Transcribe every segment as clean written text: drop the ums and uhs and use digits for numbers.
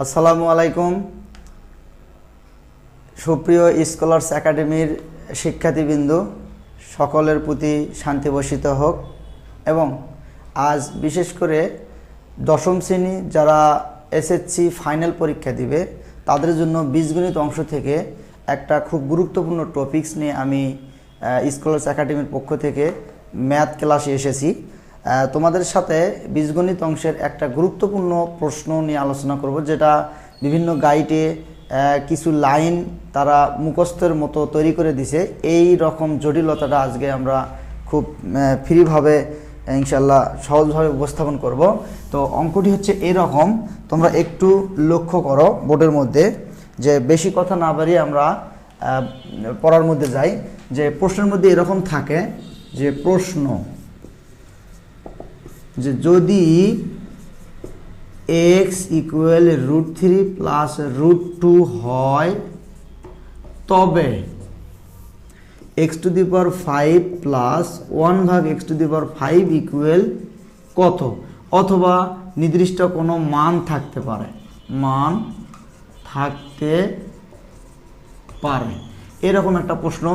আসসালামু আলাইকুম। সুপ্রিয় স্কলার্স একাডেমির শিক্ষার্থীবৃন্দ, সকলের প্রতি শান্তি বর্ষিত হোক। এবং আজ বিশেষ করে দশম শ্রেণী যারা এসএসসি ফাইনাল পরীক্ষা দিবে তাদের জন্য বীজগণিত অংশ থেকে একটা খুব গুরুত্বপূর্ণ টপিকস নিয়ে আমি স্কলার্স একাডেমির পক্ষ থেকে ম্যাথ ক্লাসে এসেছি। তোমাদের সাথে বীজগণিত অংশের একটা গুরুত্বপূর্ণ প্রশ্ন নিয়ে আলোচনা করব, যেটা বিভিন্ন গাইডে কিছু লাইন তারা মুখস্থের মতো তৈরি করে দিছে। এই রকম জটিলতাটা আজকে আমরা খুব ফ্রিভাবে ইনশাল্লাহ সহজভাবে উপস্থাপন করব। তো অঙ্কটি হচ্ছে এরকম, তোমরা একটু লক্ষ্য করো বোর্ডের মধ্যে, যে বেশি কথা না বাড়িয়ে আমরা পড়ার মধ্যে যাই। যে প্রশ্নের মধ্যে এরকম থাকে যে প্রশ্ন যে যদি x ইকুয়াল √3 প্লাস √2 হয় তবে x⁵ প্লাস 1/x⁵ ইকুয়াল কত, অথবা নির্দিষ্ট কোনো মান থাকতে পারে, এরকম একটা প্রশ্ন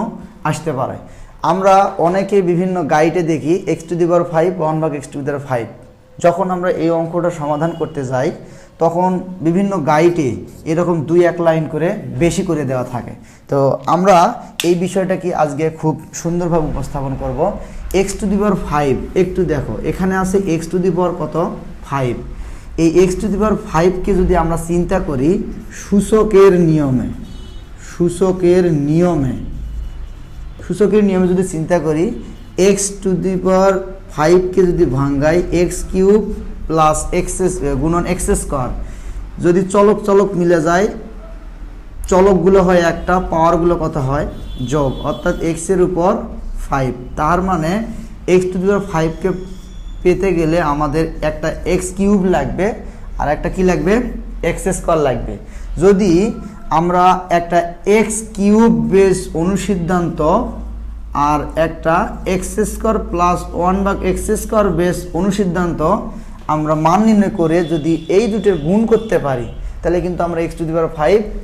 আসতে পারে। আমরা অনেকে বিভিন্ন গাইডে দেখি x⁵ 1/x⁵। যখন আমরা এই অঙ্কটা সমাধান করতে যাই তখন বিভিন্ন গাইডে এরকম 2-1 লাইন করে বেশি করে দেওয়া থাকে। তো আমরা এই বিষয়টা কি আজকে খুব সুন্দরভাবে উপস্থাপন করব। x⁵, একটু দেখো এখানে আছে কত 5। এই x⁵কে যদি আমরা চিন্তা করি সূচকের নিয়মে যদি চিন্তা করি, x⁵কে যদি ভাঙ্গাই x³ প্লাস গুণন x², যদি চলক মিলে যায়, চলকগুলো হয় একটা, পাওয়ারগুলো কত হয় যোগ, অর্থাৎ x এর উপর 5। তার মানে x⁵কে পেতে গেলে আমাদের একটা x³ লাগবে আর একটা কি লাগবে, x² লাগবে। যদি আমরা একটা x³ বেস অনুসিদ্ধান্ত আর একটা x² প্লাস 1/x² বেস অনুসিদ্ধান্ত আমরা মান নির্ণয় করে যদি এই দুটোর গুণ করতে পারি, তাহলে কিন্তু আমরা x⁵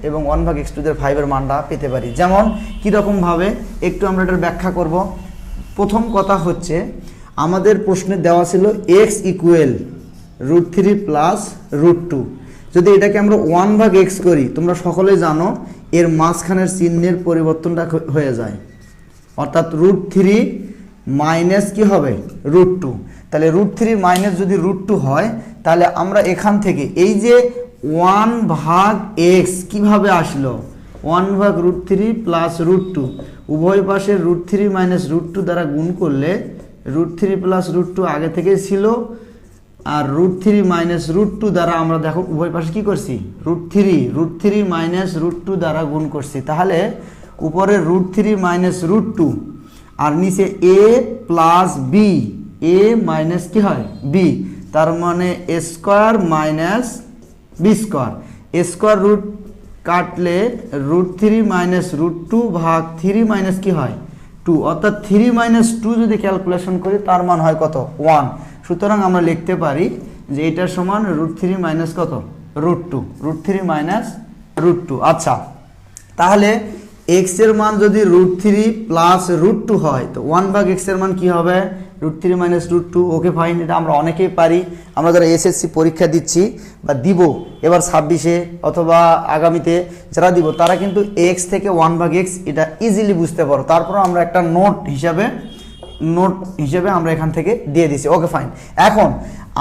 এবং 1/x⁵ এর মানটা পেতে পারি। যেমন কীরকমভাবে একটু আমরা এটার ব্যাখ্যা করব। প্রথম কথা হচ্ছে, আমাদের প্রশ্নে দেওয়া ছিল x ইকুয়াল √3 প্লাস √2। যদি এটাকে আমরা 1/x করি, তোমরা সকলেই জানো এর মাঝখানের চিহ্নের পরিবর্তনটা হয়ে যায়, অর্থাৎ √3 মাইনাস কি হবে √2। তাহলে √3 মাইনাস যদি √2 হয়, তাহলে আমরা এখান থেকে এই যে 1/x কিভাবে আসলো, 1/√3 প্লাস √2, উভয় পাশে √3 মাইনাস √2 দ্বারা গুণ করলে √3 প্লাস √2 আগে থেকে ছিল, আর √3 মাইনাস √2 দ্বারা আমরা দেখো উভয় পাশে কি করছি, √3 মাইনাস √2 দ্বারা গুণ করছি। তাহলে উপরে √3 মাইনাস √2 আর নিচে a plus b, a minus কি হয় b, তার মানে a² minus b²। a² root কাটলে √3 মাইনাস √2 ভাগ 3 মাইনাস কি হয় 2, অর্থাৎ 3 মাইনাস 2 যদি ক্যালকুলেশন করি তার মান হয় কত 1। সুতরাং আমরা লিখতে পারি যে এটার সমান √3 মাইনাস কত √2, √3 মাইনাস √2। আচ্ছা, তাহলে x এর মান যদি √3 প্লাস √2 হয়, তো 1/x এর মান কি হবে √3 মাইনাস √2। ওকে ফাইন, এটা আমরা অনেকেই পারি। আমরা যারা এসএসসি পরীক্ষা দিচ্ছি বা দিব এবার 26-এ অথবা আগামীতে যারা দিব, তারা কিন্তু x থেকে 1/x এটা ইজিলি বুঝতে পারো। তারপর আমরা একটা নোট হিসেবে আমরা এখান থেকে দিয়ে দিছি। Okay fine. এখন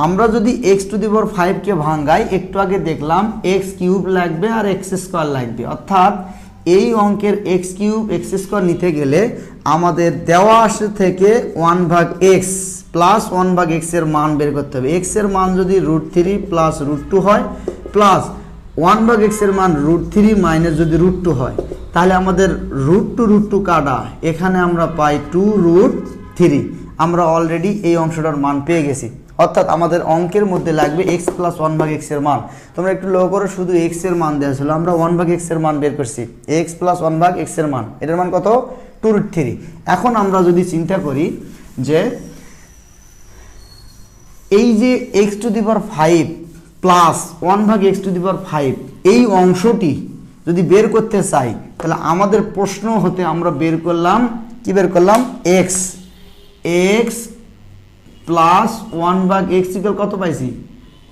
আমরা যদি x⁵ কে ভাঙ্গাই, একটু আগে দেখলাম x³ লাগবে আর x² লাগবে, অর্থাৎ এই অঙ্কের x³ x² নিতে গেলে আমাদের দেওয়া আসে থেকে 1/x প্লাস 1/x এর মান বের করতে হবে। x এর মান যদি √3 প্লাস √2 হয়, প্লাস 1/x এর মান √3 মাইনাস যদি √2 হয়, তাহলে আমাদের √2 কাটা, এখানে আমরা পাই 2√3। আমরা অলরেডি এই অংশটার মান পেয়ে গেছি, অর্থাৎ আমাদের অঙ্কের মধ্যে লাগবে x প্লাস 1/x এর মান। তোমরা একটু লক্ষ্য করো, শুধু x এর মান দেওয়া ছিল, আমরা 1/x এর মান বের করছি, x প্লাস 1/x এর মান, এটার মান কত 2√3। এখন আমরা যদি চিন্তা করি যে এই যে x⁵ প্লাস 1/x⁵ এই অংশটি যদি বের করতে চাই তাহলে আমাদের প্রশ্ন হতে আমরা বের করলাম কি বের করলাম x প্লাস 1/x কত পাইছি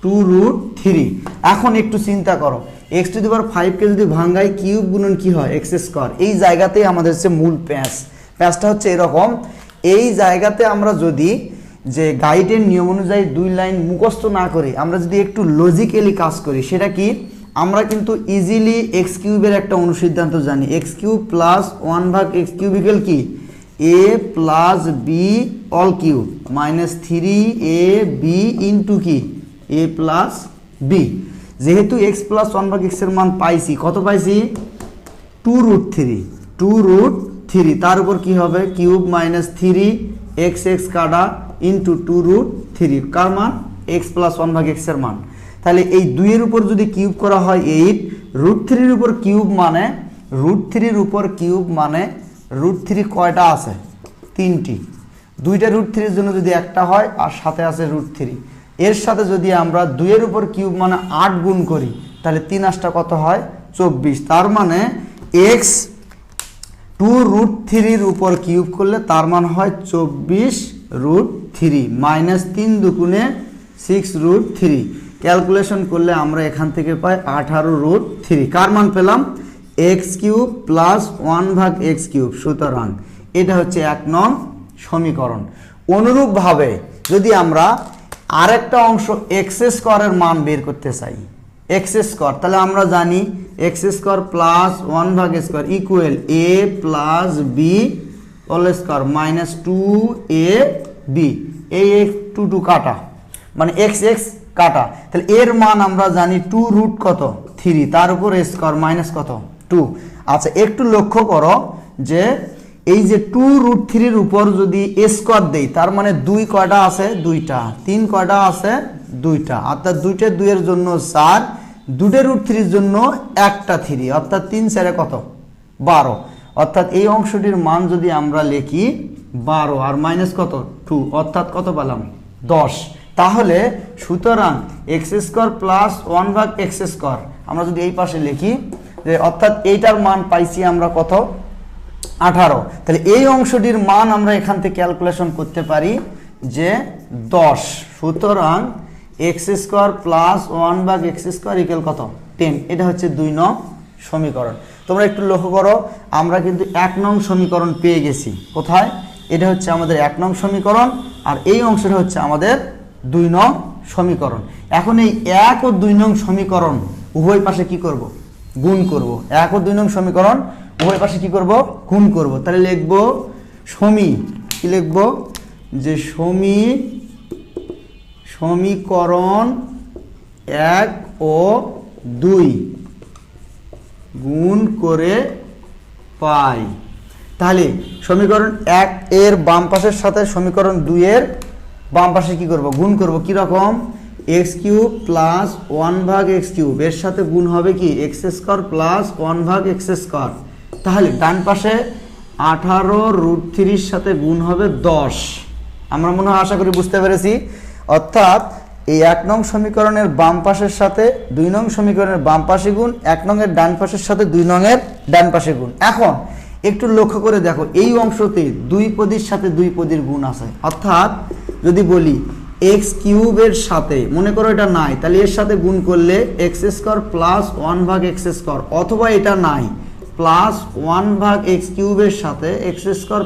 2√3। এখন একটু চিন্তা করো x⁵কে যদি ভাঙাই কিউব গুণন কি হয় x²। এই জায়গাতেই আমাদের হচ্ছে মূল প্যাঁচটা হচ্ছে এরকম। এই জায়গাতে আমরা যদি যে গাইডের নিয়ম অনুযায়ী 2 লাইন মুখস্থ না করে আমরা যদি একটু লজিক্যালি কাজ করি, সেটা কি আমরা কিন্তু ইজিলি x³ একটা অনুসিদ্ধান্ত জানি। x³ প্লাস 1/x³ কি a plus b all cube minus 3ab into কি a প্লাস b। যেহেতু x প্লাস 1/x এর মান পাইছি, কত পাইছি 2√3 তার উপর কি হবে কিউব মাইনাস 3 x কাটা ইন্টু 2√3 কার মান x প্লাস 1/x এর মান। তাহলে এই 2 এর উপর যদি কিউব করা হয় 8, √3 এর উপর কিউব মানে √3 এর উপর কিউব মানে √3 কয়টা আছে 3টি, 2টা √3 এর জন্য যদি একটা হয় আর সাথে আছে √3। এর সাথে যদি আমরা 2 এর উপর কিউব মানে 8 গুণ করি তাহলে 3 8টা কত হয় 24। তার মানে x 2√3 এর উপর কিউব করলে তার মান হয় 24√3 মাইনাস 3 দুগুণে 6√3। ক্যালকুলেশন করলে আমরা এখান থেকে পাই 18√3। কার মান পেলাম x³ প্লাস 1/x³। সুতরাং এটা হচ্ছে 1 নং সমীকরণ। অনুরূপভাবে যদি আমরা আরেকটা অংশ x² এর মান বের করতে চাই x², তাহলে আমরা জানি x² plus 1/² equal a plus b whole square minus 2ab। এই 2 কাটা মানে x কাটা, তাহলে এর মান আমরা জানি 2√3 তার উপর স্কয়ার মাইনাস কত 2। আচ্ছা একটু লক্ষ্য করো যে এই যে 2√3 এর উপর যদি স্কয়ার দেই তার মানে 2 কয়টা আছে 2টা, 3 কয়টা আছে 2টা, অর্থাৎ 2টা 2 এর জন্য 4, 2টা √3 এর জন্য একটা 3, অর্থাৎ 3 4 কত 12। অর্থাৎ এই অংশটির মান যদি আমরা লিখি 12 আর মাইনাস কত 2, অর্থাৎ কত পেলাম 10। তাহলে সুতরাং x² প্লাস 1/x², আমরা যদি এই পাশে লিখি যে অর্থাৎ এইটার মান পাইছি আমরা কত 18। তাহলে এই অংশটির মান আমরা এখান থেকে ক্যালকুলেশন করতে পারি যে 10। সুতরাং x² প্লাস 1/x² ইকুয়াল কত 10। এটা হচ্ছে 2 নং সমীকরণ। তোমরা একটু লক্ষ্য করো আমরা কিন্তু 1 নং সমীকরণ পেয়ে গেছি। কোথায়? এটা হচ্ছে আমাদের 1 নং সমীকরণ আর এই অংশটা হচ্ছে আমাদের 2 নং সমীকরণ। এখন এই 1 ও 2 নং সমীকরণ উভয় পাশে কি করব গুণ করব। 1 ও 2 নং সমীকরণ উভয় পাশে কি করব গুণ করব। তাহলে লিখব কি লিখব যে সমীকরণ 1 ও 2 গুণ করে পাই। তাহলে সমীকরণ 1 এর বাম পাশের সাথে সমীকরণ 2 এর বাম পাশে কি করব গুণ করব। কি রকম x³ প্লাস 1/x³ এর সাথে গুণ হবে কি x² প্লাস 1/x²। তাহলে ডান পাশে 18√3 এর সাথে গুণ হবে 10। আমরা মনে হয় আশা করি বুঝতে পেরেছি। অর্থাৎ এই 1 নং সমীকরণের বাম পাশের সাথে 2 নং সমীকরণের বাম পাশে গুণ, 1 নং এর ডান পাশের সাথে 2 নং এর ডান পাশে গুণ। এখন একটু লক্ষ্য করে দেখো এই অংশতে 2 পদের সাথে 2 পদের গুণ আছে। অর্থাৎ যদি বলি x³ এর সাথে মনে করো এটা নাই, তাহলে এর সাথে গুণ করলে x² প্লাস 1/x², অথবা এটা নাই প্লাস 1/x³ এর সাথে x²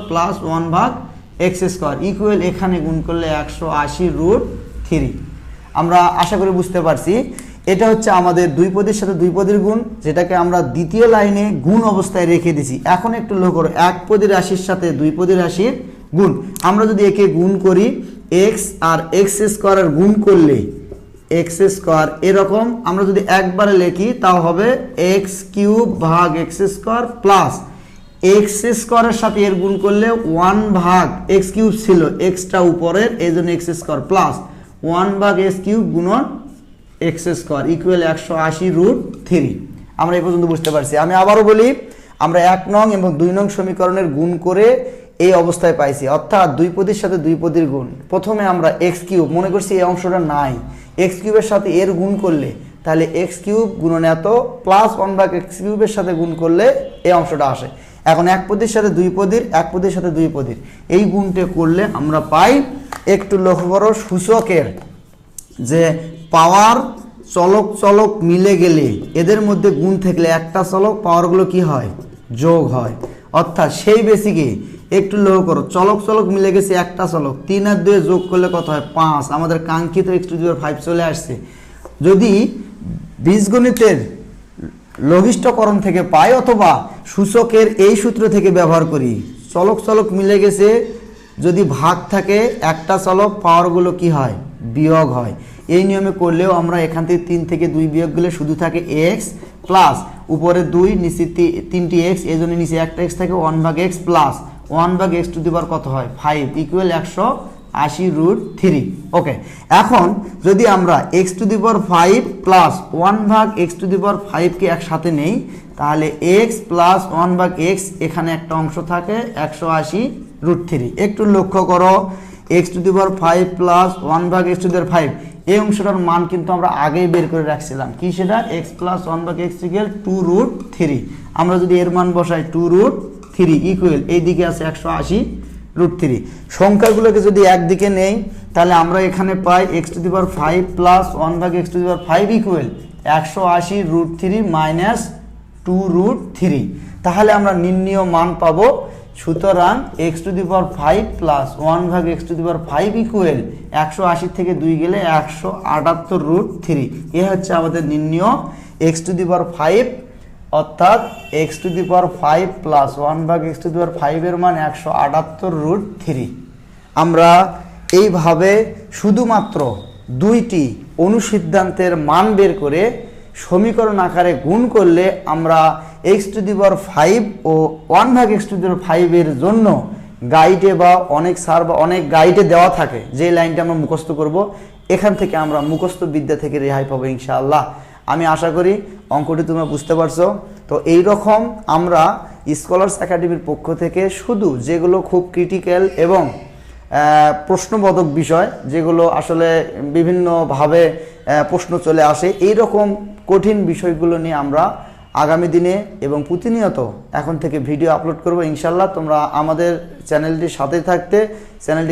প্লাস 1/x² ইকুয়াল এখানে গুণ করলে 180√3। আমরা আশা করি বুঝতে পারছি। এটা হচ্ছে আমাদের 2 পদের সাথে 2 পদের গুণ, যেটাকে আমরা দ্বিতীয় লাইনে গুণ অবস্থায় রেখে দিছি। এখন একটু লক্ষ্য করো 1 পদের রাশির সাথে 2 পদের রাশির গুণ। আমরা যদি একে গুণ করি x আর x² এর গুণ করলে x² এরকম আমরা যদি একবারে লিখি তাও হবে x³ ভাগ x² প্লাস x² এর সাথে এর গুণ করলে 1 ভাগ x³ ছিল xটা উপরের, এই জন্য x² প্লাস 1 ভাগ x³ গুণন x² ইকুয়াল 180√3। আমরা এই পর্যন্ত বুঝতে পারছি। আমি আবারও বলি আমরা 1 নং এবং 2 নং সমীকরণের গুণ করে এই অবস্থায় পাইছি। অর্থাৎ 2 পদের সাথে 2 পদের গুণ। প্রথমে আমরা x³ মনে করছি এই অংশটা নাই, এক্স কিউবের সাথে এর গুণ করলে তাহলে এক্স কিউব গুণন এত প্লাস 1/x কিউবের সাথে গুণ করলে এই অংশটা আসে। এখন এক পদের সাথে দুই পদের, এক পদের সাথে দুই পদের এই গুণটা করলে আমরা পাই, একটু লক্ষ্য করো সূচকের যে পাওয়ার চলক চলক মিলে গেলে এদের মধ্যে গুণ থাকলে একটা চলক পাওয়ারগুলো কি হয়, যোগ হয়। অর্থাৎ সেই বেসিকে একটু লক্ষ্য করো, চলক চলক মিলে গেছে একটা চলক, 3 আর 2 যোগ করলে কত হয় 5, আমাদের কাঙ্ক্ষিত x⁵ চলে আসছে। যদি বীজগণিতের লঘিষ্ঠকরণ থেকে পাই অথবা সূচকের এই সূত্র থেকে ব্যবহার করি, চলক চলক মিলে গেছে যদি ভাগ থাকে একটা চলক পাওয়ারগুলো কি হয়, বিয়োগ হয়। এই নিয়মে করলেও আমরা এখান থেকে 3 থেকে 2 বিয়োগ গেলে শুধু থাকে x প্লাস উপরে 2 নিচে 3টি x, এই জন্য নিচে একটা x থাকে 1/x plus 1/x to the পাওয়ার কত হয় 5 ইকুয়াল 180√3। ওকে, এখন যদি আমরা x to the power 5 plus 1/x to the power 5 কে একসাথে নেই তাহলে x প্লাস 1/x এখানে একটা অংশ থাকে 180√3। একটু লক্ষ্য করো, x to the power 5 plus 1/x to the power 5 এই অংশটার মান কিন্তু আমরা আগেই বের করে রাখছিলাম, কি সেটা x প্লাস 1/x ইকুয়াল 2√3। আমরা যদি এর মান বসাই 2√3 ইকুয়াল এইদিকে আছে 180√3। সংখ্যাগুলোকে যদি একদিকে নেই তাহলে আমরা এখানে পাই x to the power 5 plus 1/x to the power 5 equal 180√3 minus 2√3। তাহলে আমরা নির্ণীয় মান পাবো। সুতরাং x to the power 5 plus 1/x to the power 5 equal 180 থেকে 2 গেলে 178√3। এ হচ্ছে আমাদের নির্ণীয় x টু দি পাওয়ার 5, অর্থাৎ x to the power 5 plus 1/x to the power 5 এর মান 178√3। আমরা এইভাবে শুধুমাত্র দুইটি অনুসিদ্ধান্তের মান বের করে সমীকরণ আকারে গুণ করলে আমরা x টু দি পাওয়ার 5 ও 1/x টু দি পাওয়ার 5 এর জন্য গাইডে বা অনেক স্যার বা অনেক গাইডে দেওয়া থাকে যে লাইনটা আমরা মুখস্থ করব, এখান থেকে আমরা মুখস্থ বিদ্যা থেকে রেহাই পাবো ইনশাআল্লাহ। আমি আশা করি অঙ্কটি তোমরা বুঝতে পারছো। তো এই রকম আমরা স্কলার্স একাডেমির পক্ষ থেকে শুধু যেগুলো খুব ক্রিটিক্যাল এবং প্রশ্নবোধক বিষয়, যেগুলো আসলে বিভিন্নভাবে প্রশ্ন চলে আসে, এই রকম কঠিন বিষয়গুলো নিয়ে আমরা আগামী দিনে এবং প্রতিনিয়ত এখন থেকে ভিডিও আপলোড করব ইনশাআল্লাহ। তোমরা আমাদের চ্যানেলটির সাথে থাকতে চ্যানেলটি